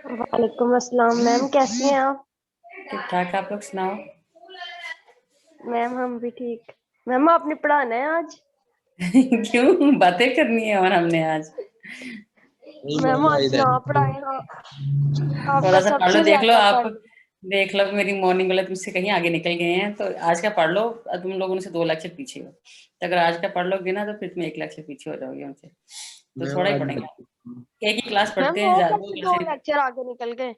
वालेकुम अस्सलाम मैम, कैसी हैं आप? ठीक ठाक। आप लोग सुनाओ। मैम हम भी ठीक। मैम आपने पढ़ाना है आज? क्यों बातें करनी है और हमने आज नहीं मैम आज ना पढ़ाएगा। थोड़ा आपका सा पढ़ लो, सबसे देख लो ज्यादा आप। पढ़ लो। देख लो मेरी मॉर्निंग वाले तुमसे कहीं आगे निकल गए हैं, तो आज का पढ़ लो। तुम लोगों से 2 लेक्चर पीछे हो, तो अगर आज का पढ़ लोगे ना तो फिर तुम 1 लेक्चर पीछे हो जाओगे हमसे। तो मैम थोड़ा ही आज पढ़ेंगे, एक ही क्लास मैम पढ़ते हैं, वो ज्यादा दो कैसे दो क्लासेस। लेक्चर आगे निकल गए?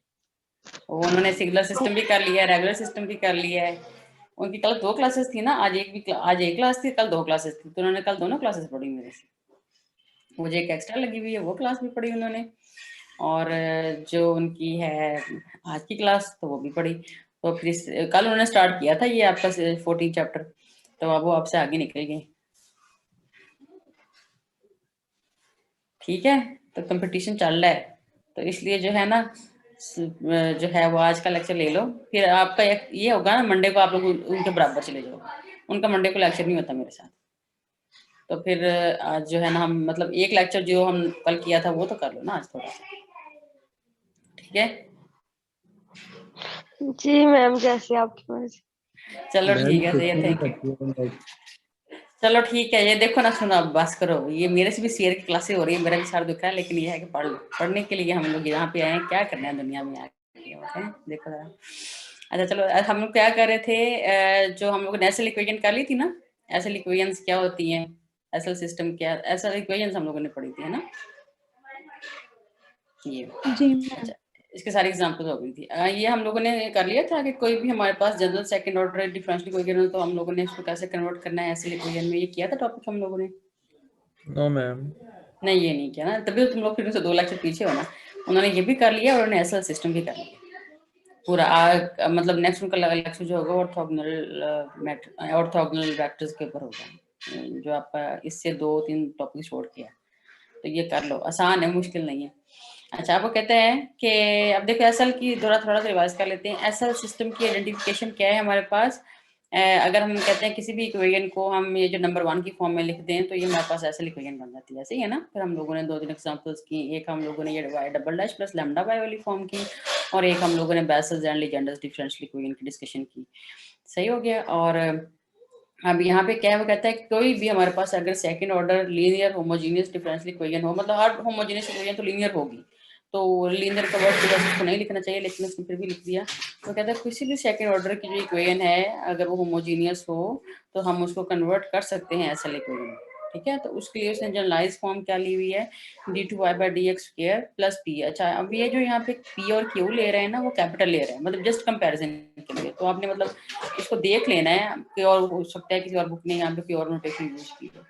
उन्होंने सिग्नल सिस्टम भी कर लिया है, रेगुलर सिस्टम भी कर लिया है। उनकी कल 2 क्लासेस थी ना, आज एक क्लास थी, कल 2 क्लासेस थी, तो उन्होंने कल दोनों क्लासेस पढ़ी मेरे से। मुझे एक एक्स्ट्रा लगी हुई है, वो क्लास भी पढ़ी उन्होंने। और जो उनकी है आज की क्लास, तो वो भी पढ़ी। तो फिर कल उन्होंने स्टार्ट किया था ये आपका 14 चैप्टर, तो अब वो आपसे आगे निकल गए। ठीक है, तो कंपटीशन चल रहा है, तो इसलिए जो है ना, जो है वो आज का लेक्चर ले लो। फिर आपका ये होगा ना, मंडे को आप लोग उनके बराबर चले जाओ। उनका मंडे को लेक्चर नहीं होता मेरे साथ। तो फिर आज जो है ना, हम मतलब एक लेक्चर जो हम कल किया था वो तो कर लो ना आज थोड़ा सा। ठीक है, जी मैम, जैसे आपकी मर्जी। चलो मैम ठीक है, सही है, छुट्टी भी थैंक यू। करती है लाइक। चलो ठीक है, ये देखो ना, सुनो अब बस करो। ये मेरे से भी शेयर की क्लासेस हो रही है, मेरा भी सर दुख रहा है, लेकिन ये है कि पढ़ लो। पढ़ने के लिए हम लोग यहाँ पे आए हैं, क्या करना है दुनिया में आके होते हैं, देखो जरा। अच्छा चलो, हम लोग क्या कर रहे थे, जो हम लोग ने एसएल इक्वेशन कर ली थी ना। एसएल इक्वेशंस क्या होती हैं, एसएल सिस्टम क्या, एसएल इक्वेशंस हम लोगों ने पढ़ी थी, है ना ये। जी मैम। अच्छा, इसके सारी एग्जांपल्स हो गई थी। ये हम लोगों ने कर लिया था कि कोई भी हमारे पास general second order differential equation हो, तो हम लोगों ने इसको कैसे कन्वर्ट करना है एसएल इक्वेशन में, ये किया था टॉपिक हम लोगों ने। No ma'am. नहीं, ये नहीं किया ना, तभी तो तुम लोग फिर से 2 लेक्चर पीछे हो ना। उन्होंने ये भी कर लिया और उन्होंने एसएल सिस्टम भी कर लिया पूरा। मतलब नेक्स्ट उनका लेक्चर जो होगा ऑर्थोगोनल वेक्टर्स के ऊपर होगा, जो आपका इससे 2-3 टॉपिक छोड़ किया। तो ये कर लो, आसान है, मुश्किल नहीं है। अच्छा, आपको कहते हैं कि अब देखो एसएल की थोड़ा सा रिवाइज कर लेते हैं। एसएल सिस्टम की आइडेंटिफिकेशन क्या है हमारे पास। अगर हम कहते हैं किसी भी इक्वेशन को हम ये जो नंबर 1 की फॉर्म में लिख दें, तो ये हमारे पास एसएल इक्वेशन बन जाती है, ऐसे ही है ना। फिर हम लोगों ने 2-3 एग्जांपल्स की। एक हम लोगों ने ये Y double dash plus lambda Y वाली फॉर्म की, और एक हम लोगों ने Bessel's and Legendre's differential equation की डिस्कशन की। सही हो गया। और अब यहाँ पे क्या है, वो कहता है कि कोई भी हमारे पास अगर second order linear homogeneous differential equation हो, मतलब हर होमोजेनियस इक्वेशन तो लीनियर होगी, तो लीनियर का वर्ड तो उसको नहीं लिखना चाहिए, लेकिन उसने फिर भी लिख दिया। तो कहता है किसी भी सेकंड ऑर्डर की जो इक्वेशन है, अगर वो होमोजेनियस हो, तो हम उसको कन्वर्ट कर सकते हैं एसएल इक्वेशन में। ठीक है, तो उसके लिए उसने जनरलाइज फॉर्म क्या ली हुई है, d2y/dx² प्लस p। अच्छा, अब ये जो यहाँ पे p और q ले रहे हैं ना, वो कैपिटल ले रहे हैं, मतलब जस्ट कंपैरिजन के लिए। तो आपने मतलब इसको देख लेना है कि, और हो सकता है किसी और बुक ने यहाँ पे प्योर नोटेशन यूज की हो।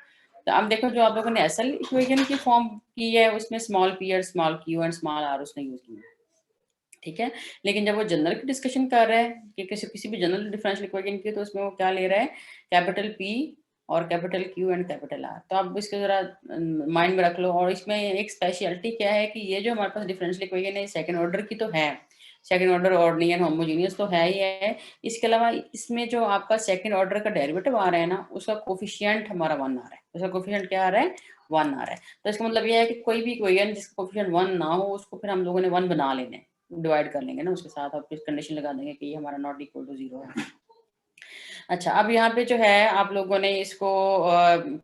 तो अब देखो, जो आप लोगों ने एसएल इक्वेशन की फॉर्म की है, उसमें स्मॉल p और small q and small r उसने यूज की है। ठीक है, लेकिन जब वो जनरल की डिस्कशन कर रहा है कि किसी भी जनरल डिफरेंशियल इक्वेशन की, तो उसमें वो क्या ले रहा है, कैपिटल P और capital Q and capital R। तो आप इसको जरा माइंड में रख लो। और इसमें एक स्पेशलिटी क्या है कि ये जो हमारे पास डिफरेंशियल इक्वेशन है, सेकंड ऑर्डर की तो है, सेकंड ऑर्डर ऑर्डिनरी होमोजेनियस तो है ही है। इसके अलावा इसमें जो आपका सेकंड ऑर्डर का डेरिवेटिव आ रहा है ना, उसका कोफिशिएंट हमारा 1 आ रहा है। उसका कोफिशिएंट क्या आ रहा है, 1 आ रहा है। तो इसका मतलब ये है कि कोई भी इक्वेशन जिसका कोफिशिएंट 1 ना हो, उसको फिर हम लोगों ने 1 बना लेना है, डिवाइड कर लेंगे ना उसके साथ, और फिर कंडीशन लगा देंगे कि ये हमारा नॉट इक्वल टू 0 है। अच्छा, अब यहाँ पे जो है आप लोगों ने इसको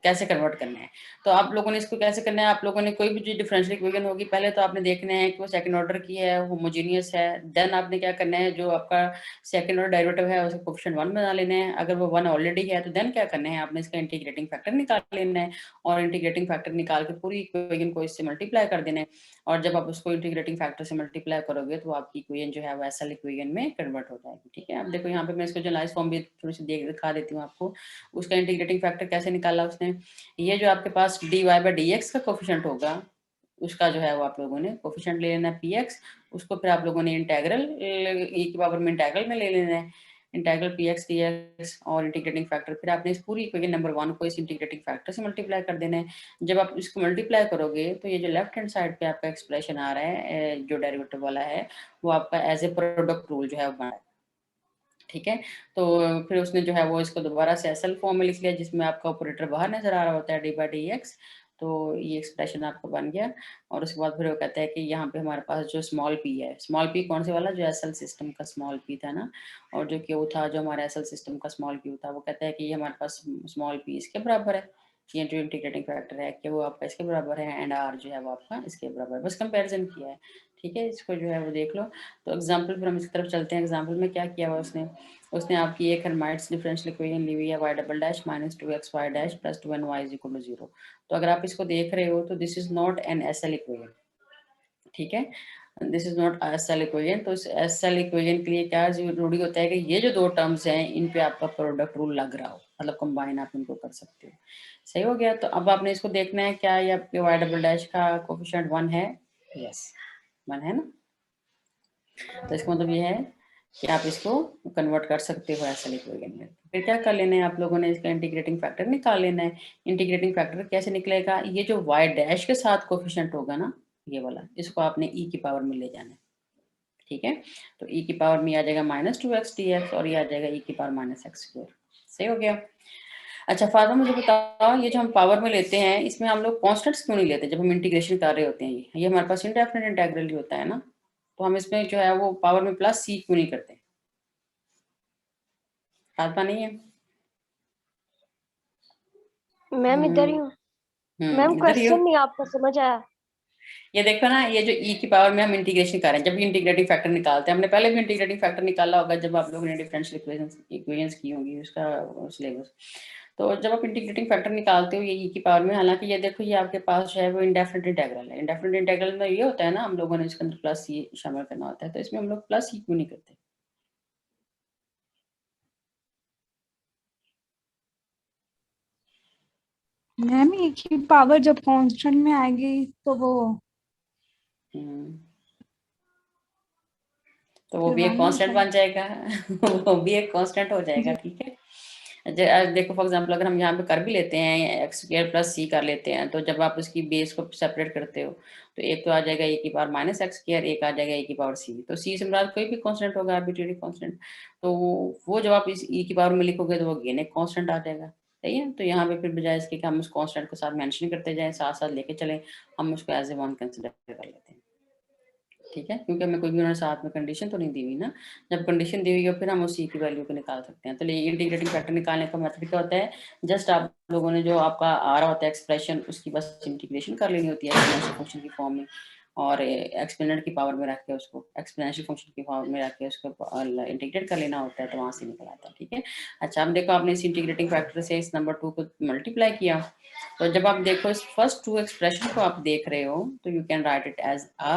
कैसे कन्वर्ट करना है। तो आप लोगों ने इसको कैसे करना है, आप लोगों ने कोई भी जो डिफरेंशियल इक्वेशन होगी, पहले तो आपने देखना है कि वो सेकंड ऑर्डर की है, होमोजेनियस है। देन आपने क्या करना है, जो आपका सेकंड ऑर्डर डेरिवेटिव है उसका कोएफिशिएंट 1 बना लेना है। अगर वो 1 ऑलरेडी है, तो देन क्या करना है, आपने इसका इंटीग्रेटिंग फैक्टर निकाल लेना है, और इंटीग्रेटिंग फैक्टर निकाल के पूरी इक्वेशन को इससे मल्टीप्लाई कर देना है। और जब आप उसको इंटीग्रेटिंग फैक्टर से मल्टीप्लाई करोगे, तो आपकी इक्वेशन जो है वो एसएल इक्वेशन में कन्वर्ट हो जाएगी। ठीक है, अब देखो यहाँ पे मैं इसको जनरलाइज फॉर्म भी थोड़ी सी दिखा देती हूँ आपको। उसका इंटीग्रेटिंग फैक्टर कैसे निकाला उसने, ये जो आपके पास dy/dx का कोफिशिएंट होगा, उसका जो है वो आप लोगों ने कोफिशिएंट ले लेना है px। उसको फिर आप लोगों ने इंटेग्रल e की पावर में इंटेग्रल में ले लेना है, इंटेग्रल px dx, और इंटीग्रेटिंग फैक्टर फिर आपने इस पूरी इक्वेशन नंबर 1 को इस इंटीग्रेटिंग फैक्टर से मल्टीप्लाई कर देना है। जब आप इसको मल्टीप्लाई करोगे, तो ये जो लेफ्ट हैंड साइड पे आपका एक्सप्रेशन आ रहा है, जो डेरिवेटिव वाला है, वो आपका एज ए प्रोडक्ट रूल जो है वो बना है। ठीक है, तो फिर उसने जो है वो इसको दोबारा से एसएल फॉर्म में लिख लिया, जिसमें आपका ऑपरेटर बाहर नजर आ रहा होता है, डी बाई डी एक्स। तो ये एक्सप्रेशन आपका बन गया। और उसके बाद फिर वो कहता है कि यहाँ पे हमारे पास जो स्मॉल पी है, स्मॉल पी कौन से वाला, जो एसएल सिस्टम का स्मॉल पी था ना, और जो क्यू था जो हमारा एसएल सिस्टम का स्मॉल क्यू था, वो कहता है कि ये हमारे पास स्मॉल पी इसके बराबर है, ये जो इंटीग्रेटिंग फैक्टर है कि वो आपका इसके बराबर है, एंड आर जो है वो आपका इसके बराबर है। बस कंपैरिजन किया है, ठीक है, इसको जो है वो देख लो। तो एग्जाम्पल फिर हम इसकी तरफ चलते हैं। एग्जाम्पल में क्या किया हुआ उसने आपकी एक हर्माइट्स डिफरेंशियल इक्वेशन ली हुई है y double dash minus 2xy dash plus 2ny is equal to 0। तो अगर आप इसको देख रहे हो तो this is not an SL equation, ठीक है, this is not SL equation. तो इस एसएल इक्वेशन के लिए क्या जरूरी होता है कि ये जो दो टर्म्स हैं इन पे आपका प्रोडक्ट रूल लग रहा हो, मतलब कंबाइन आप इनको कर सकते हो। सही हो गया। तो अब आपने इसको देखना है क्या ये आपके y डबल डैश का कोफिशिएंट 1 है, यस 1 है ना। तो इसका मतलब ये है कि आप इसको कन्वर्ट कर सकते हो एसएल इक्वेशन में। फिर क्या कर लेना है आप लोगों ने, इसका इंटीग्रेटिंग फैक्टर निकाल लेना है। इंटीग्रेटिंग फैक्टर कैसे निकलेगा, ये जो y डैश के साथ कोफिशिएंट होगा ना ये वाला, इसको आपने e की पावर में ले जाना है, ठीक है। तो e की पावर में आ जाएगा -2x dx और ये आ जाएगा e की पावर -x²। सही हो गया। अच्छा फादर मुझे बताओ, ये जो हम पावर में लेते हैं इसमें हम लोग कॉन्स्टेंट्स क्यों नहीं लेते जब हम इंटीग्रेशन कर रहे होते हैं। ये हमारे पास इंडेफिनिट इंटीग्रल ही होता है ना, तो हम इसमें जो है वो पावर में प्लस सी क्यों नहीं करते, आता नहीं है। मैम इधर ही हूँ मैम, इधर ही हो। क्वेश्चन नहीं आपको समझ आया? ये देखो ना, ये जो e की पावर में हम इंटीग्रेशन कर रहे हैं, जब भी इंटीग्रेटिंग फैक्टर निकालते हैं, हमने पहले भी इंटीग्रेटिंग फैक्टर निकाला होगा जब आप लोगों ने डिफरेंशियल इक्वेशंस की होंगी उसका सिलेबस। तो जब आप इंटीग्रेटिंग फैक्टर निकालते हो ये e की पावर में, हालांकि ये देखो ये आपके पास जो है वो इंडेफिनिट इंटीग्रल है। इंडेफिनिट इंटीग्रल में ये होता है ना, हम लोगों ने इसके अंदर प्लस सी शामिल करना होता है, तो इसमें हम लोग प्लस सी क्यों नहीं करते। मैम एक ही पावर जब कांस्टेंट में आएगी तो वो तो वो भी एक कांस्टेंट बन जाएगा वो भी एक कांस्टेंट हो जाएगा, ठीक है। देखो फॉर एग्जांपल अगर हम यहाँ पे कर भी लेते हैं x² प्लस सी कर लेते हैं, तो जब आप उसकी बेस को सेपरेट करते हो तो एक तो आ जाएगा e की पावर -x², एक आ जाएगा e की पावर c। तो c से मुराद कोई भी कांस्टेंट होगा, आर्बिट्रेरी कांस्टेंट। तो वो जब आप इस e की पावर में लिखोगे तो वो अगेन एक कांस्टेंट आ जाएगा, सही है। तो यहाँ पे फिर बजाय इसके कि हम उस कांस्टेंट को साथ मेंशन करते जाएं, साथ साथ लेके चलें, हम उसको एज ए वन कंसिडर कर लेते हैं, ठीक है, क्योंकि हमें कोई भी उन्होंने साथ में कंडीशन तो नहीं दी हुई ना। जब कंडीशन दी हुई हो फिर हम उस सी की वैल्यू को निकाल सकते हैं। तो ये इंटीग्रेटिंग फैक्टर निकालने का मेथड क्या होता है, जस्ट आप लोगों ने जो आपका आ रहा होता है एक्सप्रेशन उसकी बस इंटीग्रेशन कर लेनी होती है एक्सपोनेंशियल फंक्शन की फॉर्म में, और एक्सपोनेंट की पावर में रख के उसको एक्सपोनेंशियल फंक्शन की पावर में रख के उसको इंटीग्रेट कर लेना होता है, तो वहां से निकल आता है, ठीक है। अच्छा अब देखो आपने इस इंटीग्रेटिंग फैक्टर से इस नंबर 2 को मल्टीप्लाई किया, तो जब आप देखो इस फर्स्ट 2 एक्सप्रेशन को आप देख रहे हो तो you can write it as a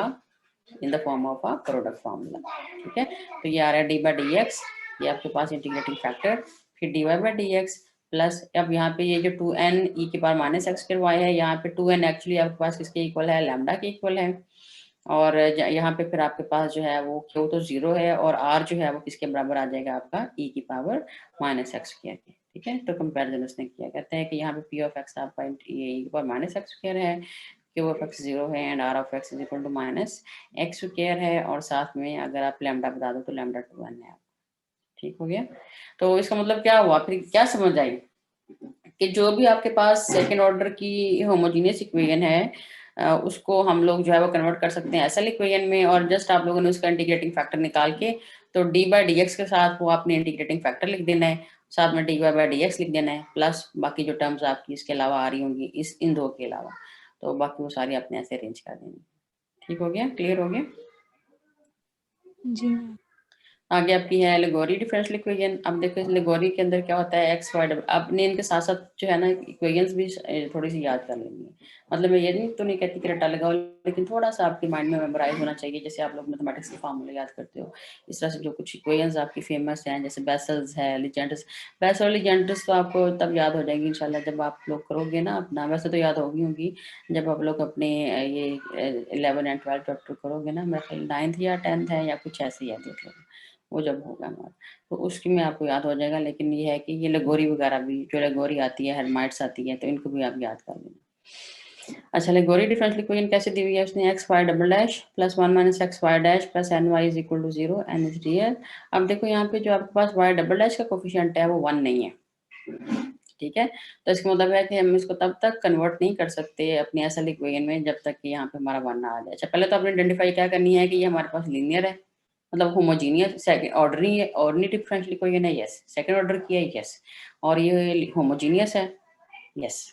in the form of a product formula, ठीक है। तो ये आ रहा है डी बाई डी एक्स, ये आपके पास इंटीग्रेटिंग फैक्टर, फिर D Y by D X plus, अब यहाँ पे ये जो 2n e की पावर -x² y है, यहाँ पे 2n एक्चुअली आपके पास किसके इक्वल है, लैम्डा के इक्वल है। और यहाँ पे फिर आपके पास जो है वो क्यू तो 0 है और r जो है वो किसके बराबर आ जाएगा आपका e की पावर -x² के, ठीक है। तो कंपैरिजन उसने किया, कहते हैं कि यहाँ पे p ऑफ x आपका e की पावर -x² है, q ऑफ x 0 है and r of x is equal to -x² है, और साथ में अगर आप लैम्डा बता दो तो लैम्डा 2n है, ठीक हो गया। तो इसका मतलब क्या हुआ, फिर क्या समझ आई कि जो भी आपके पास सेकेंड ऑर्डर की होमोजीनियस इक्वेशन है उसको हम लोग जो है वो कन्वर्ट कर सकते हैं एसएल इक्वेशन में, और जस्ट आप लोगों ने उसका इंटीग्रेटिंग फैक्टर निकाल के तो डी बाई डी एक्स के साथ वो आपने इंटीग्रेटिंग फैक्टर लिख देना है, साथ में d Y by D x लिख देना है, प्लस बाकी जो टर्म्स आपकी इसके अलावा आ रही होंगी इस इन दो के अलावा, तो बाकी वो सारी आपने ऐसे अरेंज कर देनी, ठीक हो गया, क्लियर हो गया। जी मैम। आगे आपकी है लेगोरी डिफरेंशियल इक्वेशन। अब देखो इस लेगोरी के अंदर क्या होता है एक्स वाई डबल, आपने इनके साथ साथ जो है ना इक्वेशंस भी थोड़ी सी याद कर लेनी है। मतलब मैं ये नहीं कहती कि रट्टा लगाओ, लेकिन थोड़ा सा आपके माइंड में मेमोराइज होना चाहिए, जैसे आप लोग मैथमेटिक्स के फार्मूले याद करते हो इस तरह से जो कुछ इक्वेशंस आपकी फेमस हैं, जैसे बेसल्स है, लीजेंड्स। बेसल और लीजेंड्स तो आपको तब याद हो जाएंगी इंशाल्लाह जब आप लोग करोगे ना अपना, वैसे तो याद होगी जब आप लोग अपने ये 11 एंड 12 चैप्टर करोगे ना, मेरे ख्याल 9th या 10th है या कुछ ऐसे ही है, देख लो वो जब होगा हमारा तो उसकी में आपको याद हो जाएगा। लेकिन ये है कि ये लेगोरी वगैरह भी, जो लेगोरी आती है, हेर्माइट्स आती है, तो इनको भी आप याद कर लेना। अच्छा लेगोरी डिफरेंशियल इक्वेशन कैसे दी हुई है, उसने x Y double dash plus 1 minus x y dash plus n y is equal to 0 n is real. अब देखो यहाँ पे जो आपके पास वाई डबल डैश का कोफिशिएंट है वो 1 नहीं है, ठीक है। तो इसका मतलब है कि हम इसको तब तक कन्वर्ट नहीं कर सकते अपनी असल इक्वेशन में जब तक कि यहाँ पे हमारा 1 ना आ जाए। अच्छा, पहले तो आपने आइडेंटिफाई क्या करनी है कि ये हमारे पास लीनियर है, मतलब होमोजीनियस सेकंड ऑर्डर ही है, ऑर्डिनरी डिफरेंशियल इक्वेशन है, यस। सेकंड ऑर्डर की है, यस। और ये होमोजीनियस है, यस।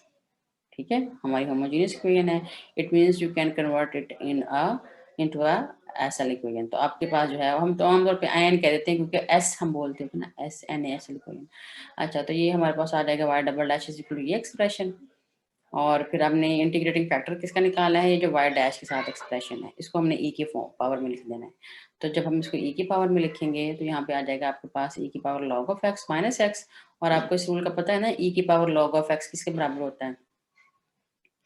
ठीक है, हमारी होमोजेनियस इक्वेशन है। It means you can convert it into a SL equation. तो आपके पास जो है हम तो आमतौर पे एन कह देते हैं क्योंकि एस हम बोलते हैं ना, एस एन एसएल इक्वेशन। अच्छा, तो ये हमारे पास आ जाएगा y double dash is equal to ये एक्सप्रेशन। और फिर हमने इंटीग्रेटिंग फैक्टर किसका निकाला है, ये जो y डैश के साथ एक्सप्रेशन है, इसको हमने e की पावर में लिख देना है। तो जब हम इसको e की पावर में लिखेंगे तो यहाँ पे आ जाएगा आपके पास e की power log of x minus x. और आपको इस रूल का पता है ना, e की पावर log ऑफ x किसके बराबर होता है,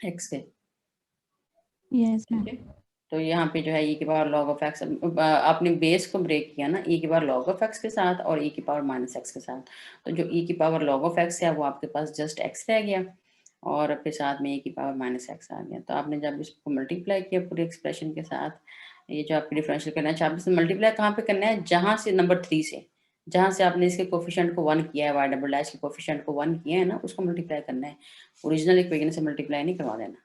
x के। Yes ma'am. ठीक है, तो यहाँ पे जो है e की पावर log ऑफ x, आपने बेस को ब्रेक किया ना, e की पावर log ऑफ x के साथ और e की पावर माइनस एक्स के साथ। तो जो e की पावर log ऑफ x है वो आपके पास जस्ट x रह गया और फिर साथ में e की पावर माइनस एक्स आ गया। तो आपने जब इसको मल्टीप्लाई किया पूरे एक्सप्रेशन के साथ, ये जो आपकी डिफरेंशियल करना है, आप इसे मल्टीप्लाई कहाँ पे करना है, जहाँ से नंबर 3 से, जहाँ से आपने इसके कोफिशिएंट को 1 किया है, y डबल डैश के कोफिशिएंट को 1 किया है ना, उसको मल्टीप्लाई करना है। ओरिजिनल इक्वेशन से मल्टीप्लाई नहीं करवा देना।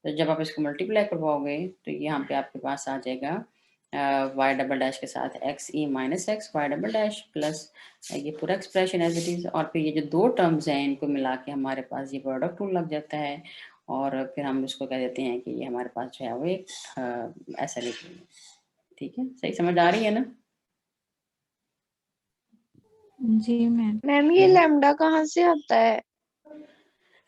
तो जब आप इसको मल्टीप्लाई करवाओगे तो यहाँ पे आपके पास आ जाएगा y डबल डैश के साथ X E minus x Y double dash plus ये पूरा एक्सप्रेशन एज इट इज। और फिर ये जो दो टर्म्स हैं इनको मिला के हमारे पास ये प्रोडक्ट रूल लग जाता है और फिर हम इसको कह देते हैं कि ये हमारे पास जो है वो एक ऐसा लिखेंगे। ठीक है, सही समझ आ रही है ना? जी मैम। मैम ये लैम्डा कहाँ से आता है?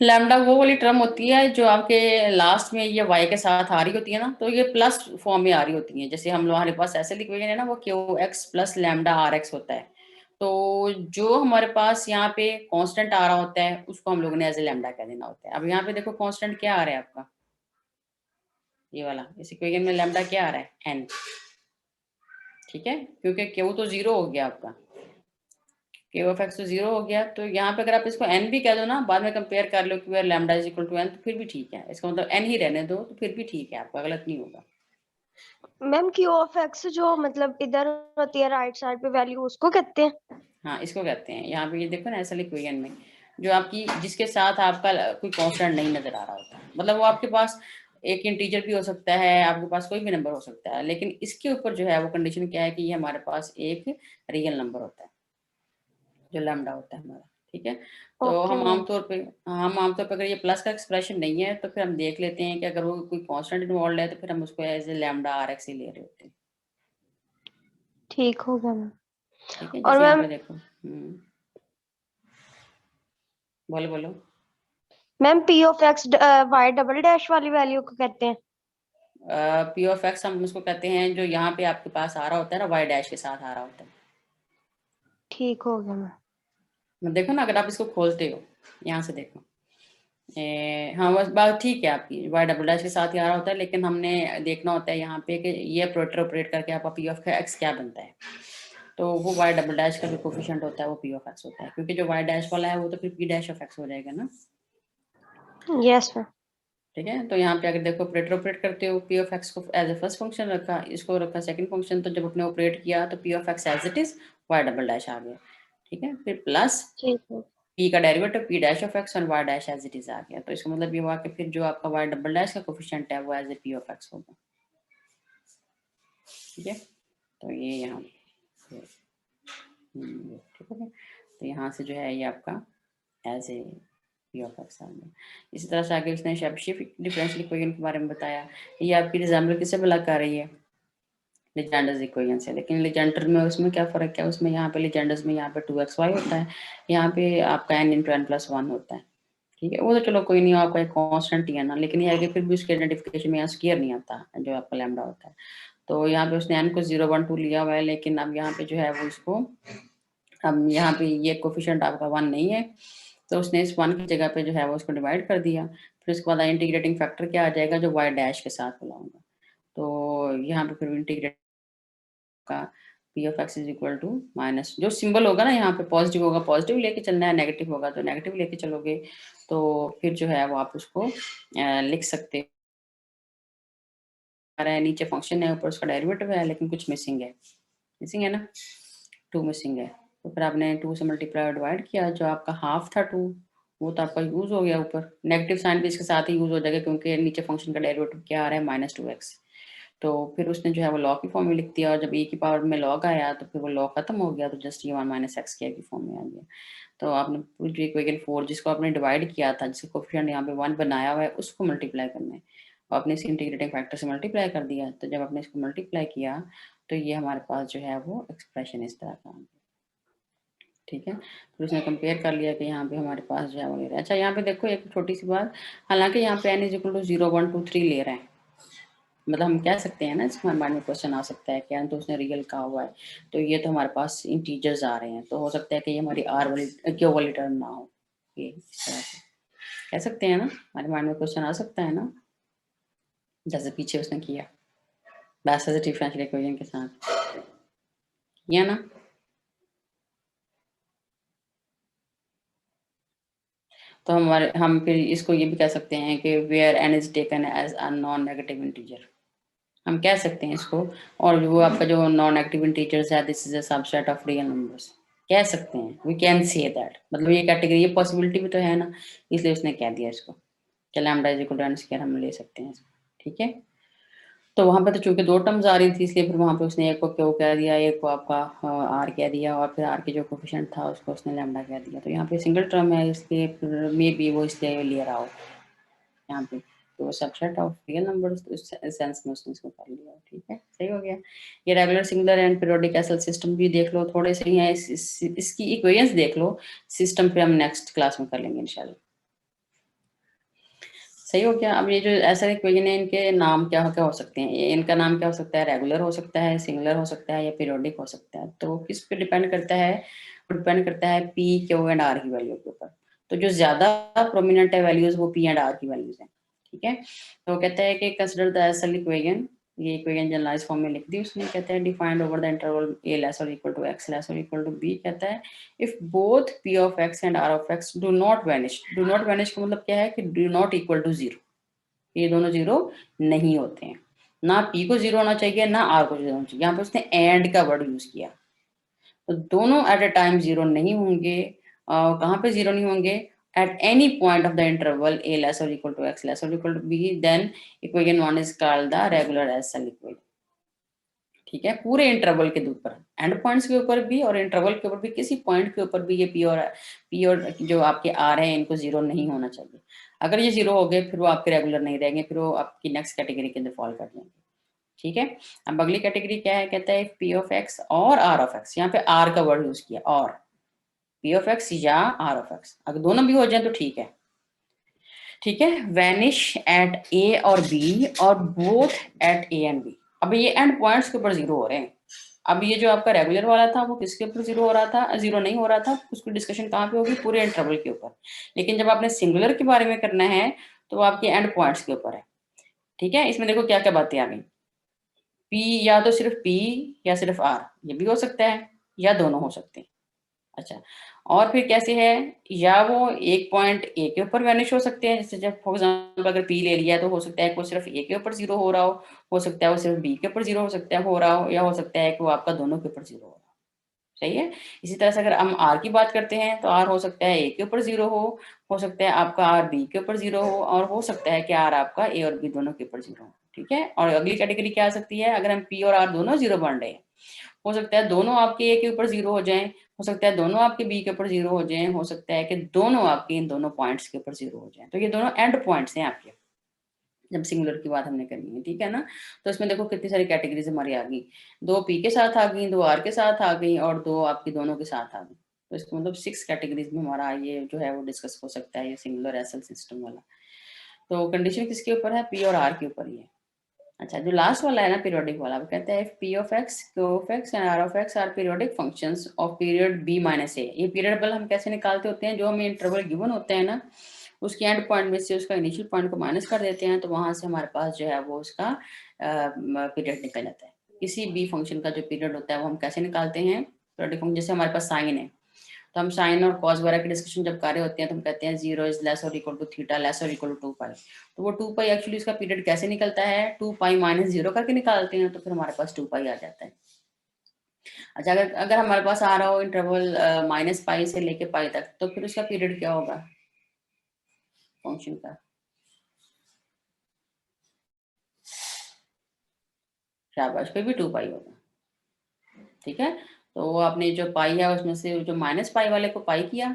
लैम्डा वो वाली टर्म होती है जो आपके लास्ट में ये y के साथ आ रही होती है ना, तो ये प्लस फॉर्म में आ रही होती है। जैसे हम हमारे पास ऐसे इक्वेशन है ना, वो q x plus lambda are x होता है। तो जो हमारे पास यहाँ पे कांस्टेंट आ रहा होता है उसको हम लोगों ने एज ए लैम्डा कह देना होता है। अब यहाँ पे देखो कांस्टेंट क्या आ रहा है आपका, ये वाला, इस इक्वेशन में लैम्डा क्या आ रहा है, n। ठीक है, क्योंकि क्यू तो 0 हो गया आपका, k ऑफ x तो 0 हो गया। तो यहाँ पे अगर आप इसको n भी कह दो ना, बाद में कंपेयर कर लो कि where lambda is equal to n, तो फिर भी ठीक है। इसका मतलब n ही रहने दो तो फिर भी ठीक है, आपका गलत नहीं होगा। मैम क्यू ऑफ एक्स जो मतलब इधर होती है राइट साइड पे वैल्यू, उसको कहते हैं? हाँ, इसको कहते हैं। यहाँ पे ये देखो ना असल इक्वेशन में जो आपकी जिसके साथ आपका कोई कांस्टेंट नहीं नजर आ रहा होता, मतलब वो आपके पास एक इंटीजर भी हो सकता है, आपके पास कोई भी नंबर हो सकता है, लेकिन इसके ऊपर जो है वो कंडीशन क्या है कि ये हमारे पास एक रियल नंबर होता है जो लैम्डा होता है हमारा। ठीक है, तो ओके हम मैम। आमतौर पे अगर ये प्लस का एक्सप्रेशन नहीं है तो फिर हम देख लेते हैं कि अगर वो कोई कांस्टेंट इन्वॉल्व है तो फिर हम उसको as a lambda are X ही ले रहे होते हैं। ठीक हो गया मैम। ठीक है, और जैसे यहाँ मैम पे देखो बोलो बोलो। Ma'am p of x Y double dash वाली वैल्यू को कहते हैं? पी ऑफ एक्स हम उसको कहते हैं जो यहाँ पे आपके पास आ रहा होता है ना, वाई डैश के साथ आ रहा होता है। ठीक हो गया मैम। देखो ना, अगर आप इसको खोलते हो यहाँ से देखो, हाँ बस बात ठीक है आपकी, वाई डबल डैश के साथ ही आ रहा होता है, लेकिन हमने देखना होता है यहाँ पे कि ये ऑपरेट करके आपका पी ऑफ एक्स क्या बनता है। तो वो वाई डबल डैश का जो कोफिशिएंट होता है वो पी ऑफ एक्स होता है, क्योंकि जो वाई डैश वाला है वो तो फिर पी डैश ऑफ एक्स हो जाएगा ना। Yes ma'am. ठीक है, तो यहाँ पे अगर देखो ऑपरेट करते हो, पी ऑफ एक्स को एज ए फर्स्ट फंक्शन रखा, इसको रखा सेकंड फंक्शन, तो जब अपने ऑपरेट किया तो P of X as it is Y double dash आ गया। ठीक है, फिर प्लस ठीक है। पी का derivative P dash of X और Y dash as it is आ गया। तो इसका मतलब ये हुआ कि फिर जो आपका वाई डबल डैश का कोफिशिएंट है वो as a P of x होगा। ठीक है, तो ये यहाँ ठीक है, तो यहाँ से जो है ये आपका as a P of X आ गया। इसी तरह से आगे उसने शेबशेफ डिफरेंशियल इक्वेशन के बारे में बताया। ये आपकी रिजल्ट किससे बिलॉन्ग कर रही है, लीजेंडर्स इक्वेशन से। लेकिन लीजेंडर में उसमें क्या फर्क है, उसमें यहाँ पे लीजेंडर्स में यहाँ पे 2xy होता है, यहाँ पे आपका n इंटू n+1 होता है। ठीक है, वो तो चलो कोई नहीं, आपका एक कांस्टेंट ही है ना, लेकिन ये आगे फिर भी उसके आइडेंटिफिकेशन में यहाँ स्क्वायर नहीं आता जो आपका लैम्डा होता है। तो यहाँ पे उसने n को 0 1 2 लिया हुआ है, लेकिन अब यहाँ पे जो है वो इसको, अब यहाँ पे ये कोफिशिएंट आपका 1 नहीं है, तो उसने इस 1 की जगह पे जो है वो उसको डिवाइड कर दिया। फिर उसके बाद इंटीग्रेटिंग फैक्टर क्या आ जाएगा, जो y डैश के साथ बुलाऊंगा। तो यहाँ पे फिर इंटीग्रेट का p of x is equal to minus, जो सिंबल होगा ना यहाँ पे पॉजिटिव होगा पॉजिटिव लेके चलना है, नेगेटिव होगा तो नेगेटिव लेके चलोगे। तो फिर जो है वो आप उसको लिख सकते हैं, नीचे फंक्शन है ऊपर उसका डेरिवेटिव है, लेकिन कुछ मिसिंग है ना, 2 मिसिंग है। तो फिर आपने 2 से मल्टीप्लाई डिवाइड किया, जो आपका हाफ था 2 वो तो आपका यूज हो गया ऊपर, नेगेटिव साइन भी इसके साथ ही यूज हो जाएगा क्योंकि नीचे फंक्शन का डेरिवेटिव क्या आ रहा है -2x। तो फिर उसने जो है वो लॉग की फॉर्म में लिख दिया, और जब e की पावर में लॉग आया तो फिर वो लॉग खत्म हो गया, तो जस्ट ये 1 - x की फॉर्म में आ गया। तो आपने पूरी जो इक्वेशन 4 जिसको आपने डिवाइड किया था, जिसका कोएफिशिएंट यहाँ पे 1 बनाया हुआ है, उसको मल्टीप्लाई करना है, आपने इसे इंटीग्रेटिंग फैक्टर से मल्टीप्लाई कर दिया। तो जब आपने इसको मल्टीप्लाई किया तो ये हमारे पास जो है वो एक्सप्रेशन इस तरह का, ठीक है। तो उसने कंपेयर कर लिया कि यहाँ पे हमारे पास जो है वो ले रहा है। अच्छा यहाँ पे देखो एक छोटी सी बात, हालांकि यहाँ पे n = 0 1 2 3 ले रहे हैं, मतलब हम कह सकते हैं ना, इसमें हमारे माइंड में क्वेश्चन आ सकता है कि n तो उसने रियल कहा हुआ है, तो ये तो हमारे पास इंटीजर्स आ रहे हैं, तो हो सकता है कि ये हमारी r वाली क्यू वाली टर्म ना हो, ये इस तरह से कह सकते हैं ना, हमारे माइंड में क्वेश्चन आ सकता है ना, जैसे पीछे उसने किया बैसेस डिफरेंशियल इक्वेशन के साथ, या ना। तो हम फिर इसको ये भी कह सकते हैं कि where n is taken as a non negative integer, हम कह सकते हैं इसको। और वो आपका जो नॉन नेगेटिव इंटीजर्स है, this is a subset of real numbers, कह सकते हैं, वी कैन से दैट, मतलब ये कैटेगरी, ये पॉसिबिलिटी भी तो है ना, इसलिए उसने कह दिया इसको कि lambda is equal to n square हम ले सकते हैं इसको, ठीक है। तो वहां पे तो चूंकि 2 टर्म्स आ रही थी, इसलिए फिर वहां पे उसने एक को क्यू कह दिया, एक को आपका आर कह दिया, और फिर आर के जो कोफिशिएंट था उसको उसने लैम्डा कह दिया। तो यहाँ पे सिंगल टर्म है, इसलिए मे बी वो इसलिए ले रहा हो यहाँ पे, तो सबसेट ऑफ रियल नंबर्स, तो इस सेंस में उसने इसको कर लिया, ठीक है, सही हो गया। ये regular, singular and periodic acyl system भी देख लो, थोड़े से ही हैं, इसकी इक्वेशंस देख लो, सिस्टम पे हम नेक्स्ट क्लास में कर लेंगे इंशाल्लाह, सही हो गया। अब ये जो ऐसा इक्वेशन है, इनके नाम क्या क्या हो सकते हैं, इनका नाम क्या हो सकता है, रेगुलर हो सकता है, सिंगुलर हो सकता है, या पीरियोडिक हो सकता है। तो किस पे डिपेंड करता है, डिपेंड करता है पी क्यू एंड आर की वैल्यू के ऊपर। तो जो ज्यादा प्रोमिनेंट है वैल्यूज, वो पी एंड आर की वैल्यूज है, ठीक है। तो कहता है कि कंसीडर द एसल इक्वेशन, ये इक्वेशन जनरलाइज फॉर्म में लिख दी उसने, कहता है defined over the interval a less और इक्वल टू x लेस और इक्वल टू b, कहता है if both p of x and r of x do not vanish, do not vanish का मतलब क्या है कि डू नॉट इक्वल टू 0, ये दोनों 0 नहीं होते हैं, ना p को 0 होना चाहिए ना r को 0 होना चाहिए, यहाँ पे उसने एंड का वर्ड यूज किया, तो दोनों एट अ टाइम 0 नहीं होंगे। कहाँ पे 0 नहीं होंगे, at any point of the interval a less और इक्वल टू x लेस और equal to b, then equation 1 is called the regular SL equation, ठीक है। पूरे इंटरवल के ऊपर, एंड पॉइंट्स के ऊपर भी और इंटरवल के ऊपर भी, किसी पॉइंट के ऊपर भी ये पी और जो आपके आर है इनको 0 नहीं होना चाहिए। अगर ये 0 हो गए फिर वो आपके रेगुलर नहीं रहेंगे, फिर वो आपकी नेक्स्ट कैटेगरी के अंदर फॉल कर जाएंगे, ठीक है। अब अगली कैटेगरी क्या है, कहता है पी ऑफ एक्स और आर ऑफ एक्स, यहाँ पे आर का वर्ड यूज किया, और पी ऑफ एक्स या आर ऑफ एक्स, अगर दोनों भी हो जाए तो ठीक है, ठीक है। वैनिश एट ए और बी और both at a and b, अब ये एंड पॉइंट्स के ऊपर 0 हो रहे हैं। अब ये जो आपका रेगुलर वाला था वो किसके ऊपर 0 हो रहा था, 0 नहीं हो रहा था, उसकी डिस्कशन कहाँ पे होगी, पूरे इंटरवल के ऊपर। लेकिन जब आपने सिंगुलर के बारे में करना है तो वो आपके एंड पॉइंट्स के ऊपर है, ठीक है। इसमें देखो क्या क्या बातें आ गई, पी या तो सिर्फ पी या सिर्फ आर, ये भी हो सकता है, या दोनों हो सकते हैं। अच्छा, और फिर कैसे है, या वो एक पॉइंट ए के ऊपर वैनिश हो सकते हैं, जैसे जब फॉर एग्जांपल अगर पी ले लिया तो हो सकता है कि वो सिर्फ ए के ऊपर 0 हो रहा हो सकता है वो सिर्फ बी के ऊपर 0 हो सकता है हो रहा हो, या हो सकता है कि वो आपका दोनों के ऊपर 0 हो रहा हो, सही है। इसी तरह से अगर हम आर की बात करते हैं तो आर हो सकता है ए के ऊपर 0 हो सकता है आपका आर बी के ऊपर 0 हो, और हो सकता है कि आर आपका ए और बी दोनों के ऊपर 0 हो, ठीक है। और अगली कैटेगरी क्या आ सकती है, अगर हम पी और आर दोनों 0 बन रहे हैं, हो सकता है दोनों आपके ए के ऊपर 0 हो जाएं, हो सकता है दोनों आपके बी के ऊपर 0 हो जाएं, हो सकता है कि दोनों आपके इन दोनों पॉइंट्स के ऊपर 0 हो जाएं। तो ये दोनों एंड पॉइंट्स हैं आपके, जब सिंगुलर की बात हमने करनी है, ठीक है ना। तो इसमें देखो कितनी सारी कैटेगरीज हमारी आ गई, 2 पी के साथ आ गई, 2 आर के साथ आ गई, और 2 आपकी दोनों के साथ आ गई। तो इसको मतलब 6 कैटेगरीज में हमारा ये जो है वो डिस्कस हो सकता है, ये सिंगुलर एसल सिस्टम वाला। तो कंडीशन किसके ऊपर है, पी और आर के ऊपर ही है। अच्छा, जो लास्ट वाला है ना पीरियोडिक वाला, वो कहता है P of x, Q of x and are of x are periodic functions of period B minus A. ये पीरियड बल हम कैसे निकालते होते हैं, जो हमें इंटरवल गिवन होते हैं ना, उसके एंड पॉइंट में से उसका इनिशियल पॉइंट को माइनस कर देते हैं, तो वहां से हमारे पास जो है वो उसका पीरियड निकल जाता है। किसी भी फंक्शन का जो पीरियड होता है वो हम कैसे निकालते हैं, पीरियोडिक फंक्शन, जैसे हमारे पास साइन है, तो हम साइन और कॉस वगैरह की डिस्कशन जब कर रहे होते हैं तो हम कहते हैं 0 इज लेस और इक्वल टू थीटा लेस और इक्वल टू 2 पाई। तो वो 2 पाई एक्चुअली इसका पीरियड कैसे निकलता है, 2 पाई माइनस 0 करके निकालते हैं, तो फिर हमारे पास 2 पाई आ जाता है। अच्छा, अगर हमारे पास आ रहा हो इंटरवल माइनस पाई से लेके पाई तक, तो फिर उसका पीरियड क्या होगा, फंक्शन का। शाबाश, फिर भी 2 पाई होगा। ठीक है, तो वो आपने जो पाई है उसमें से जो माइनस पाई वाले को पाई किया,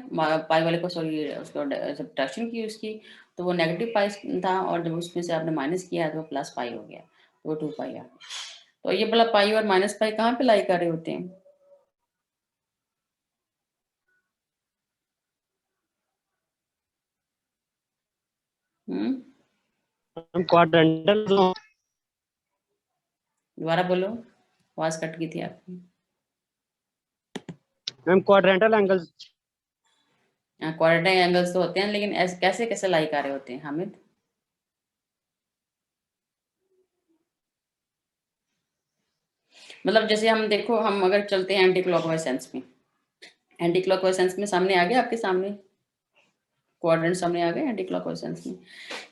पाई वाले को सॉरी उसको सब्ट्रैक्शन की उसकी, तो वो नेगेटिव पाई था, और जब उसमें से आपने माइनस किया तो वो प्लस पाई हो गया, तो वो 2 पाई आ गया। तो ये वाला पाई और माइनस पाई कहाँ पे लाई कर रहे होते हैं? क्वाड्रेंटल। दोबारा बोलो, आवाज कट गई थी आपकी। Ma'am quadrantal angles. Quadrantal angles तो होते हैं, लेकिन ऐसे कैसे कैसे लाई कर रहे होते हैं हामिद? मतलब जैसे हम देखो, हम अगर चलते हैं एंटी क्लॉकवाइज सेंस में, एंटी क्लॉकवाइज सेंस में सामने आ गया आपके सामने क्वाड्रेंट सामने आ गए एंटी क्लॉकवाइज सेंस में।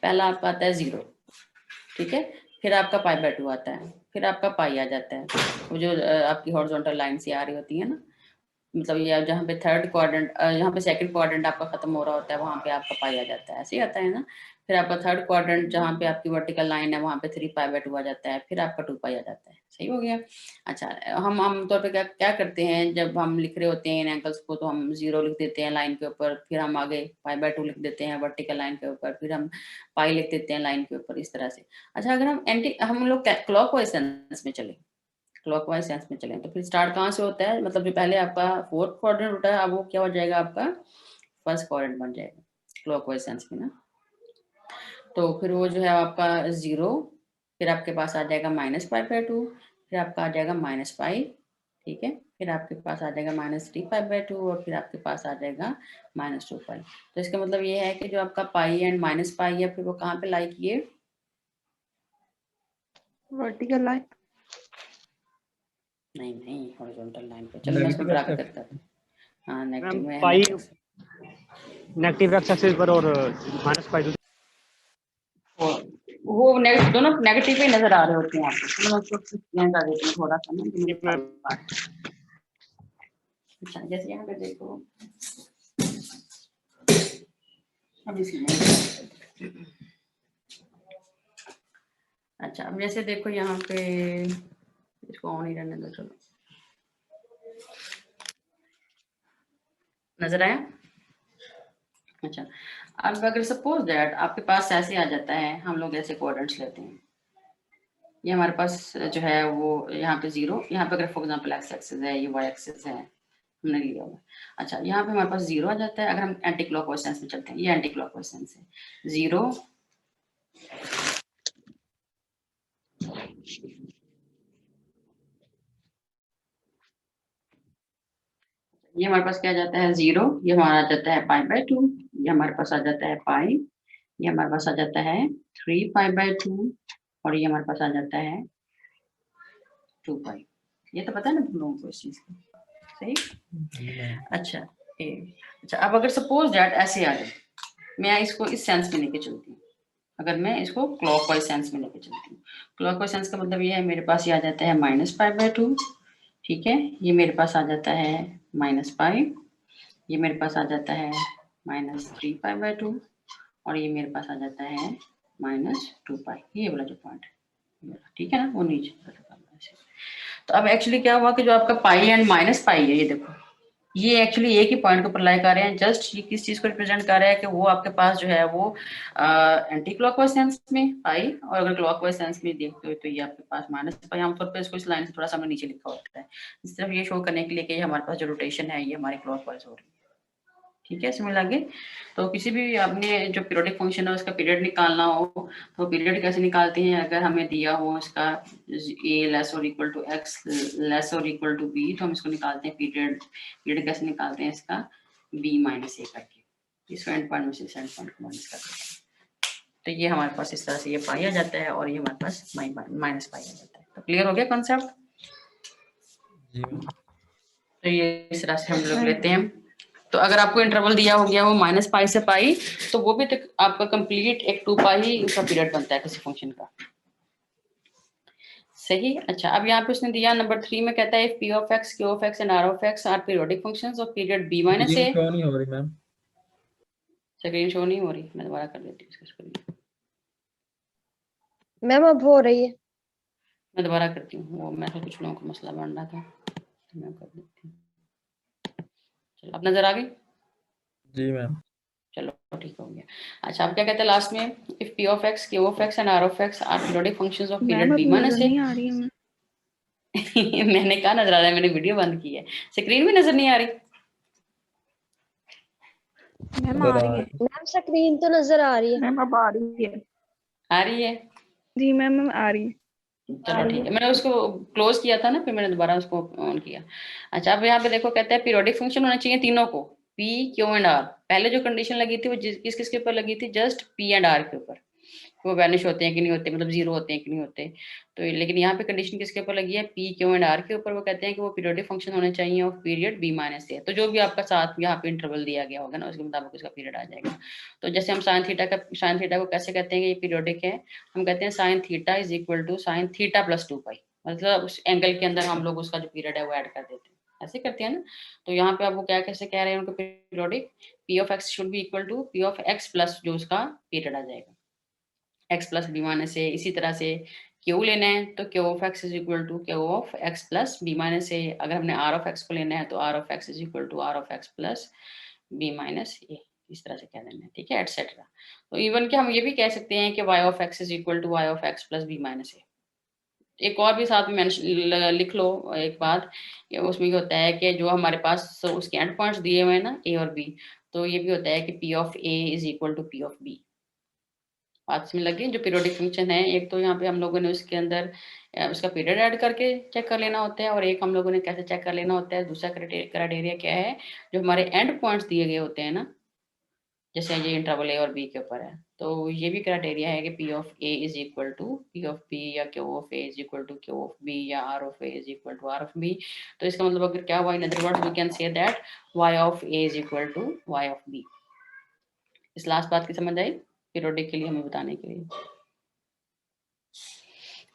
पहला आपका आता है 0, ठीक है, फिर आपका पाई बाय 2 आता है, फिर आपका पाई आ जाता है, वो जो आपकी हॉरिजॉन्टल लाइन से आ रही होती है ना, मतलब ये जहाँ पे थर्ड क्वाड्रेंट, जहाँ पे सेकंड क्वाड्रेंट आपका खत्म हो रहा होता है वहाँ पे आपका पाई आ जाता है, ऐसे ही आता है ना। फिर आपका थर्ड क्वाड्रेंट जहाँ पे आपकी वर्टिकल लाइन है वहाँ पे 3 पाई बाय 2 आ जाता है, फिर आपका 2 पाई आ जाता है। सही हो गया। अच्छा, हम आमतौर पे क्या क्या करते हैं, जब हम लिख रहे होते हैं इन एंगल्स को, तो हम 0 लिख देते हैं लाइन के ऊपर, फिर हम आगे पाई बाय 2 लिख देते हैं वर्टिकल लाइन के ऊपर, फिर हम पाई लिख देते हैं लाइन के ऊपर, इस तरह से। अच्छा, अगर हम लोग क्लॉकवाइज सेंस में चले, क्लॉकवाइज सेंस में चलें, तो फिर स्टार्ट कहाँ से होता है? मतलब जो पहले आपका 4th क्वाड्रेंट होता है, अब वो क्या हो जाएगा, आपका 1st क्वाड्रेंट बन जाएगा क्लॉकवाइज सेंस में ना। तो फिर वो जो है आपका 0, फिर आपके पास आ जाएगा -पाई बाय 2, फिर आपका आ जाएगा -पाई, ठीक है, फिर आपके पास आ जाएगा -3 पाई बाय 2, और फिर आपके पास आ जाएगा -2 पाई। तो इसका मतलब ये है कि जो आपका पाई एंड माइनस पाई है, फिर वो कहाँ पे लाई किए? Vertical line. नहीं नहीं, हॉरिजॉन्टल लाइन पे। चलो मैं इसको ड्रा कर देता हूँ। हाँ, नेगेटिव में पाई नेगेटिव नेगेटिव एक्स एक्सिस पर और माइनस पाई वो दोनों नेगेटिव ही नजर आ रहे होते हैं आपको। मैं उसको एक्सप्लेन कर देती हूँ थोड़ा सा ना। अच्छा, जैसे यहाँ पे देखो, अब इसमें अच्छा, अब जैसे देखो यहाँ पे, इसको ऑन ही रहने दो, चलो, नजर आया? अच्छा, अब अगर सपोज दैट आपके पास ऐसे आ जाता है, हम लोग ऐसे क्वाड्रेंट्स लेते हैं, ये हमारे पास जो है वो यहाँ पे 0, यहाँ पे अगर फॉर एग्जांपल एक्स एक्सिस है, ये वाई एक्सिस है, हमने लिया हुआ। अच्छा, यहाँ पे हमारे पास 0 आ जाता है अगर हम एंटी क्लॉकवाइज सेंस में चलते हैं, ये एंटी क्लॉकवाइज सेंस है। 0, ये हमारे पास क्या आ जाता है 0, ये हमारा आ जाता है पाई बाय 2, ये हमारे पास आ जाता है पाई, ये हमारे पास आ जाता है 3 पाई बाय 2, और ये हमारे पास आ जाता है 2 पाई। ये तो पता है ना तुम लोगों को इस चीज का, सही? अच्छा, अच्छा, अब अगर सपोज दैट ऐसे आ जाए, मैं इसको इस सेंस में लेके चलती हूँ, अगर मैं इसको क्लॉकवाइज सेंस में लेके चलती हूँ, क्लॉकवाइज सेंस का मतलब ये है, मेरे पास ये आ जाता है -पाई बाय 2, ठीक है, ये मेरे पास आ जाता है -पाई, ये मेरे पास आ जाता है -3 पाई बाय 2, और ये मेरे पास आ जाता है -2 पाई, ये वाला जो पॉइंट है, ठीक है ना, वो नीचे। तो अब एक्चुअली क्या हुआ कि जो आपका पाई एंड माइनस पाई है, ये देखो, ये एक्चुअली एक ही पॉइंट के ऊपर लाई कर रहे हैं। जस्ट ये किस चीज को रिप्रेजेंट कर रहा है कि वो आपके पास जो है वो एंटी क्लॉकवाइज सेंस में पाई, और अगर क्लॉकवाइज सेंस में देखते हो तो ये आपके पास माइनस पाई। आमतौर पर इसको इस लाइन से थोड़ा सा नीचे लिखा होता है, सिर्फ ये शो करने के लिए कि हमारे पास जो रोटेशन है ये हमारी क्लॉकवाइज हो रही है, ठीक है, समझ लगे? तो किसी भी आपने जो पीरियोडिक फंक्शन है उसका पीरियड निकालना हो, तो पीरियड कैसे निकालते हैं? अगर हमें दिया हो इसका a लेस और इक्वल टू x लेस और इक्वल टू b, तो हम इसको निकालते हैं पीरियड कैसे निकालते हैं इसका? b माइनस a करके, इस एंड पॉइंट में से इस एंड पॉइंट को माइनस करके। तो ये हमारे पास इस तरह से ये पाई आ जाता है, और ये हमारे पास माइनस पाई आ जाता है। तो क्लियर हो गया कॉन्सेप्ट? तो ये इस तरह से हम लोग लेते हैं। तो अगर आपको इंटरवल दिया हो गया वो -पाई से पाई, तो वो भी तक आपका कंप्लीट एक 2 पाई ही उसका पीरियड बनता है किसी फंक्शन का, सही? अच्छा, अब यहाँ पे उसने दिया नंबर 3 में, कहता है if p of x, q of x and r of x are periodic functions of period b minus a। क्यों नहीं हो रही मैम? स्क्रीन शो नहीं हो रही, मैं दोबारा कर देती हूँ इसका स्क्रीन। मैम अब हो रही है। मैं दोबारा करती हूँ, वो मैं कुछ लोगों का मसला बन रहा था, तो मैं कर देती हूँ। चलो अब नजर आ गई। जी मैम। चलो ठीक हो गया। अच्छा आप क्या कहते हैं लास्ट में, if p of x, Q of x and are of x are periodic functions of ma'am period अब बी नजर माइनस ए। नहीं आ रही है मैं। मैंने कहा नजर आ रहा है, मैंने वीडियो बंद की है, स्क्रीन भी नजर नहीं आ रही। मैम नजर आ आ रही है। रही। मैम स्क्रीन तो नजर आ रही है। मैम अब आ रही है। आ रही है, जी मैम आ रही है। चलो ठीक है। मैंने उसको क्लोज किया था ना, फिर मैंने दोबारा उसको ऑन किया। अच्छा अब यहाँ पे देखो, कहता है पीरियोडिक फंक्शन होना चाहिए तीनों को, पी क्यू एंड आर। पहले जो कंडीशन लगी थी वो किस किस के ऊपर लगी थी, जस्ट पी एंड आर के ऊपर, वो वैनिश होते हैं कि नहीं होते, मतलब जीरो होते हैं कि नहीं होते। तो लेकिन यहाँ पे कंडीशन किसके ऊपर लगी है, पी क्यू एंड आर के ऊपर। वो कहते हैं कि वो पीरियोडिक फंक्शन होने चाहिए ऑफ पीरियड बी माइनस ए। तो जो भी आपका साथ यहाँ पे इंटरवल दिया गया होगा ना, उसके मुताबिक उसका पीरियड आ जाएगा। तो जैसे हम साइन थीटा को कैसे कहते हैं कि ये पीरियोडिक है, हम कहते हैं sine theta is equal to sine theta plus 2 pi, मतलब उस एंगल के अंदर हम लोग उसका जो पीरियड है वो ऐड कर देते हैं, ऐसे करते हैं ना। तो यहाँ पे आप वो क्या कैसे कह रहे हैं उनको, periodic P of X should be equal to P of x plus जो उसका पीरियड आ जाएगा, X plus B minus A. इसी तरह से क्यू लेना है तो Q of x is equal to Q of x plus B minus A. अगर हमने आर ऑफ एक्स को लेना है तो R of x is equal to R of x plus B minus A, इस तरह से कह देना है, ठीक है, एटसेट्रा। तो इवन कि हम ये भी कह सकते हैं कि Y of x is equal to Y of x plus B minus A. एक और भी साथ में लिख लो एक बात, उसमें ये होता है कि जो हमारे पास उसके एंड पॉइंट्स दिए हुए हैं ना ए और बी, तो ये भी होता है कि P of A is equal to P of b. बात में लगे, जो पीरियोडिक फंक्शन है, एक तो यहाँ पे हम लोगों ने उसके अंदर उसका पीरियड ऐड करके चेक कर लेना होता है, और एक हम लोगों ने कैसे चेक कर लेना होता है, दूसरा क्राइटेरिया क्या है, जो हमारे एंड पॉइंट्स दिए गए होते हैं ना, जैसे ये इंटरवल ए और बी के ऊपर है, तो ये भी क्राइटेरिया है कि P of A is equal to P of B, या Q of A is equal to Q of B, या R of A is equal to R of B. तो इसका मतलब अगर क्या हुआ, in other words we can say that Y of A is equal to Y of B. इस last बात की समझ आई, पीरियोडिक के लिए हमें बताने के लिए।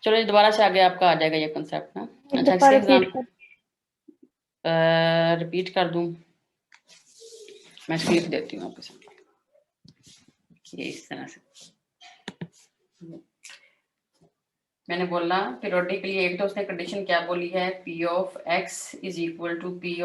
चलो दोबारा से आगे आपका आ जाएगा ये कंसेप्ट ना। अच्छा इसके एग्जाम रिपीट कर दूं, मैं लिख देती हूँ आपके सामने ये इस तरह से। मैंने बोला पीरियोडिक के लिए एक तो उसने कंडीशन क्या बोली है, P of x is equal to P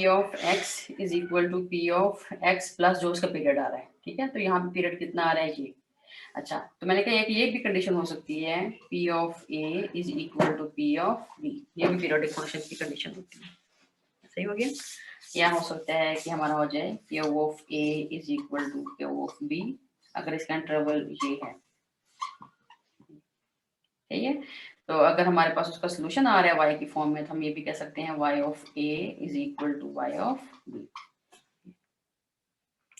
of x is equal to P of x plus जो उसका पीरियड आ रहा है, ठीक है। तो यहाँ पे पीरियड कितना आ रहा है ये। अच्छा तो मैंने कहा कि ये भी कंडीशन हो सकती है, P of A is equal to P of b, ये भी पीरियोडिक फंक्शन की कंडीशन होती है, सही हो गया। या हो सकता है कि हमारा हो जाए q of A is equal to Q of b, अगर इसका इंटरवल ये है, ठीक है। तो अगर हमारे पास उसका सोल्यूशन आ रहा है वाई की फॉर्म में, तो हम ये भी कह सकते हैं y of A is equal to Y of b,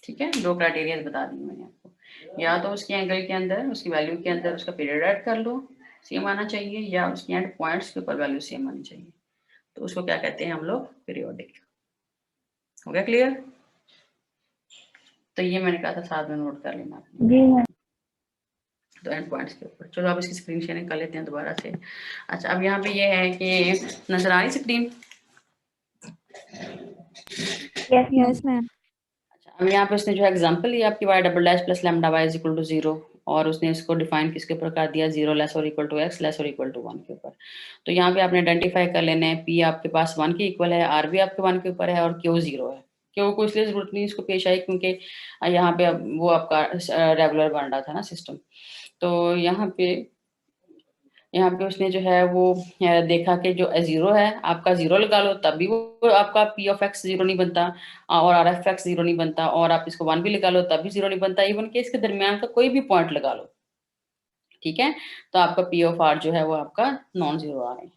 ठीक है। दो क्राइटेरिया बता दी मैंने आपको, या तो उसके एंगल के अंदर, उसकी वैल्यू के अंदर उसका पीरियड ऐड कर लो, सेम आना चाहिए, या उसके एंड पॉइंट्स के ऊपर वैल्यू सेम आनी चाहिए, तो उसको क्या कहते हैं हम लोग, पीरियोडिक। हो गया क्लियर। तो ये मैंने कहा था साथ में नोट कर लेना आपने। जी मैम। तो एंड पॉइंट्स के ऊपर। चलो अब इसकी स्क्रीन शेयरिंग कर लेते हैं दोबारा से। अच्छा अब यहाँ पे ये है कि नजर आ रही स्क्रीन। Yes ma'am. अच्छा अब यहाँ पे उसने जो एग्जांपल लिया आपकी y double dash plus lambda y is equal to 0, और उसने इसको डिफाइन किसके ऊपर कर दिया, 0 लेस और इक्वल टू x लेस और इक्वल टू 1 के ऊपर। तो यहाँ पे आपने आइडेंटिफाई कर लेना है, p आपके पास 1 के इक्वल है, r भी आपके 1 के ऊपर है, और q 0 है। क्यों को इसलिए जरूरत नहीं इसको पेश आई, क्योंकि यहाँ पे वो आपका रेगुलर बन रहा था ना सिस्टम। तो यहाँ पे उसने जो है वो देखा कि जो जीरो है आपका, जीरो लगा लो तब भी वो आपका पी ऑफ एक्स जीरो नहीं बनता, और आर एफ एक्स जीरो नहीं बनता, और आप इसको 1 भी लगा लो तब भी जीरो नहीं बनता, इवन के इसके दरमियान का कोई भी पॉइंट लगा लो, ठीक है। तो आपका पी ऑफ आर जो है वो आपका नॉन जीरो आ रहा है,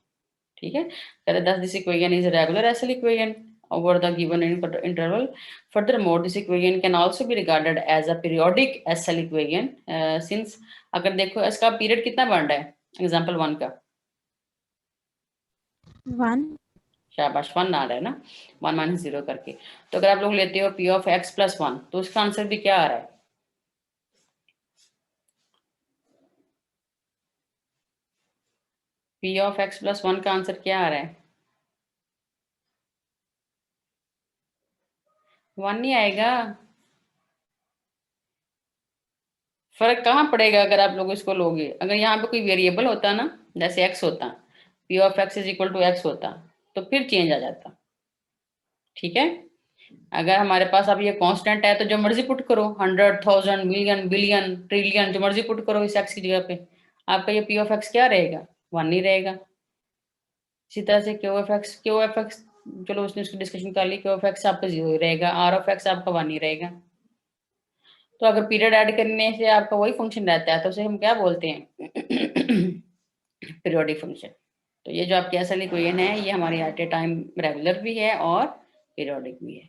ठीक है। कहते thus this equation is a regular SL equation over the given interval. Furthermore, this equation can also be regarded as a periodic SL equation since अगर देखो इसका पीरियड कितना बन रहा है एग्जांपल 1 का, 1। शाबाश 1 आ रहा है ना, 1 माइनस 0 करके। तो अगर आप लोग लेते हो पी ऑफ एक्स प्लस 1, तो उसका आंसर भी क्या आ रहा है, पी ऑफ एक्स प्लस 1 का आंसर क्या आ रहा है? 1 नहीं आएगा। फर्क कहाँ पड़ेगा अगर आप लोग इसको लोगे? अगर यहाँ पे कोई वेरिएबल होता ना, जैसे एक्स होता, p of x is equal to x होता, तो फिर चेंज आ जाता। ठीक है, अगर हमारे पास अब ये कांस्टेंट है तो जो मर्जी पुट करो, 100,000 मिलियन बिलियन ट्रिलियन जो मर्जी पुट करो इस एक्स की जगह पे, आपका ये पी ऑफ एक्स क्या रहेगा? 1 ही रहेगा। इसी तरह से क्यू एफ एक्स चलो उसने उसकी डिस्कशन कर ली, क्यू एफ एक्स आपका 0 ही रहेगा, आर ऑफ एक्स आपका 1 ही रहेगा। तो अगर पीरियड ऐड करने से आपका वही फंक्शन रहता है तो उसे हम क्या बोलते हैं? Periodic function. तो ये जो आपकी असल इक्वेशन है ये हमारी एट ए टाइम रेगुलर भी है और पीरियोडिक भी है।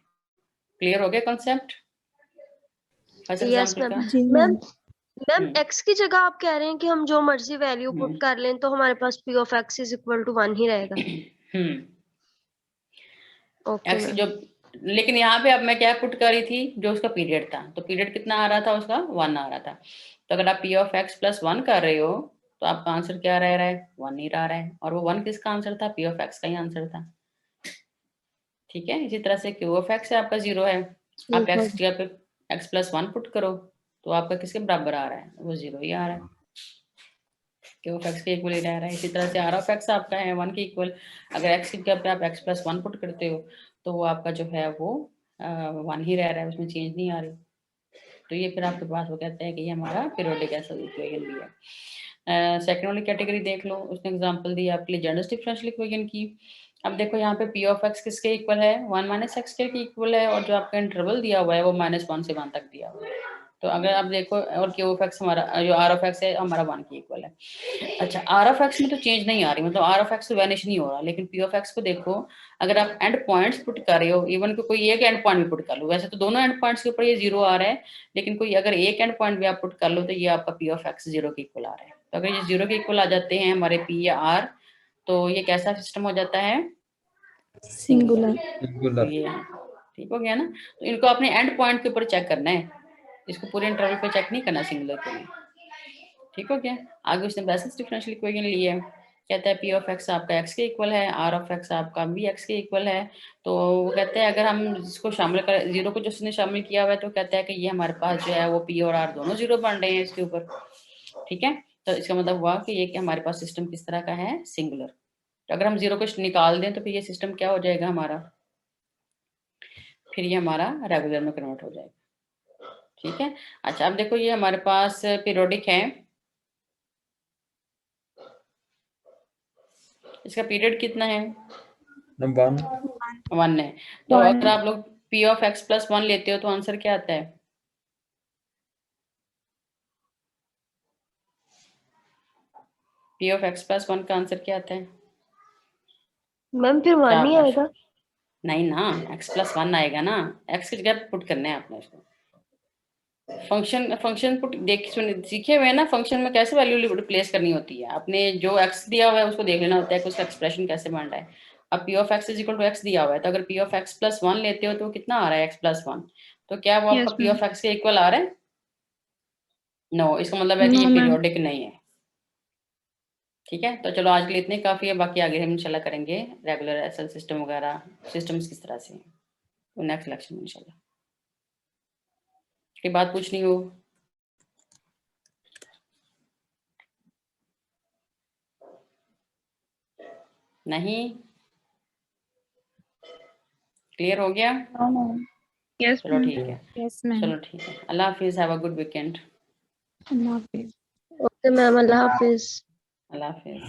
क्लियर हो गया concept first yes example ma'am. का? जी मैम मैम। मैम एक्स की जगह आप कह रहे हैं कि हम जो मर्जी वैल्यू पुट कर लें तो हमारे पास P of x is equal to 1 ही रहेगा। ओके एक्स मैम। जो, लेकिन यहाँ पे अब मैं क्या पुट कर रही थी, जो उसका पीरियड था, तो पीरियड कितना आ रहा था उसका? 1 आ रहा था। तो अगर आप पी ऑफ एक्स प्लस 1 कर रहे हो तो आपका आंसर क्या रह रहा है? 1 ही रह रहा है। और वो 1 किसका आंसर था? पी ऑफ एक्स का ही आंसर था। ठीक है, इसी तरह से क्यू ऑफ एक्स है आपका 0 है, आप एक्स की जगह पे एक्स प्लस 1 पुट करो तो आपका किसके बराबर आ रहा है? वो 0 ही आ रहा है, क्यू ऑफ एक्स के इक्वल ही रह रहा है। इसी तरह से आर ऑफ एक्स आपका है 1 के इक्वल, अगर एक्स की जगह पे आप एक्स प्लस 1 पुट करते हो तो वो आपका जो है वो 1 ही रह रहा है, उसमें चेंज नहीं आ रही। तो ये फिर आपके पास वो कहते हैं कि ये हमारा पीरियोडिक एसल इक्वेशन भी है। सेकंड वाली कैटेगरी देख लो, उसने एग्जांपल दी आपके लिए जनरल डिफरेंशियल इक्वेशन की। अब देखो यहाँ पे पी ऑफ एक्स किसके इक्वल है? 1 माइनस एक्स के इक्वल है, और जो आपका इंटरवल दिया हुआ है वो -1 से 1 तक दिया हुआ है। तो अगर आप देखो, और क्यू ऑफ एक्स हमारा जो आर ऑफ एक्स है हमारा 1 के इक्वल है। अच्छा, आर ऑफ एक्स में तो चेंज नहीं आ रही, मतलब आर ऑफ एक्स तो वैनिश नहीं हो रहा, लेकिन पी ऑफ एक्स को देखो, अगर आप एंड पॉइंट्स पुट कर रहे हो, इवन को कोई एक एंड पॉइंट भी पुट कर लो, वैसे तो दोनों एंड पॉइंट्स के ऊपर ये 0 आ रहा है, लेकिन कोई अगर एक एंड पॉइंट भी आप पुट कर लो तो ये आपका पी ऑफ एक्स 0 के इक्वल आ रहा है। तो अगर ये 0 के इक्वल आ जाते हैं हमारे पी या आर, तो ये कैसा सिस्टम हो जाता है? सिंगुलर। तो सिंगुलर। ये ठीक हो गया ना। तो इनको अपने एंड पॉइंट के ऊपर चेक करना है, इसको पूरे इंटरवल पे चेक नहीं करना सिंगुलर के लिए। ठीक हो गया। आगे उसने बेसिस डिफरेंशियल इक्वेशन ली है, कहता है पी ऑफ एक्स आपका एक्स के इक्वल है, आर ऑफ एक्स आपका भी एक्स के इक्वल है। तो वो कहते हैं अगर हम इसको शामिल कर, 0 को जो उसने शामिल किया हुआ है, तो कहता है कि ये हमारे पास जो है वो पी और आर दोनों 0 बन रहे हैं इसके ऊपर। ठीक है, तो इसका मतलब हुआ कि ये कि हमारे पास सिस्टम किस तरह का है? सिंगुलर। तो अगर हम 0 को निकाल दें तो फिर ये सिस्टम क्या हो जाएगा हमारा? फिर ये हमारा रेगुलर में कन्वर्ट हो जाएगा। ठीक है, अच्छा अब देखो ये हमारे पास पीरियोडिक है, इसका पीरियड कितना है? 1 है। तो अगर आप लोग पी ऑफ एक्स प्लस 1 लेते हो तो आंसर क्या आता है? पी ऑफ एक्स प्लस 1 का आंसर क्या आता है? मैम फिर 1 ही आएगा। नहीं ना, एक्स प्लस 1 आएगा ना, एक्स की जगह पुट करना है आपने इसको। फंक्शन पुट देख सीखे हुए हैं ना, फंक्शन में कैसे वैल्यू रिप्लेस करनी होती है, आपने जो एक्स दिया हुआ है उसको देख लेना होता है कि उसका एक्सप्रेशन कैसे बन रहा है। अब p of x is equal to x दिया हुआ है, तो अगर पी ऑफ एक्स प्लस 1 लेते हो तो कितना आ रहा है? X plus 1। तो क्या वो आपका पी ऑफ एक्स के इक्वल आ रहा है? नो, इसका मतलब है कि ये पीरियोडिक नहीं है। ठीक है, तो चलो आज के लिए इतने काफी है, बाकी आगे हम इंशाल्लाह करेंगे रेगुलर एसएल सिस्टम वगैरह, सिस्टम्स किस तरह से हैं, तो नेक्स्ट लेक्चर में इंशाल्लाह। की बात पूछनी हो? नहीं? क्लियर हो गया? यस चलो ठीक है, यस मैम। चलो ठीक है, अल्लाह हाफिज, have a good weekend. Allah हाफिज। ओके मैम, अल्लाह हाफिज। अल्लाह हाफिज।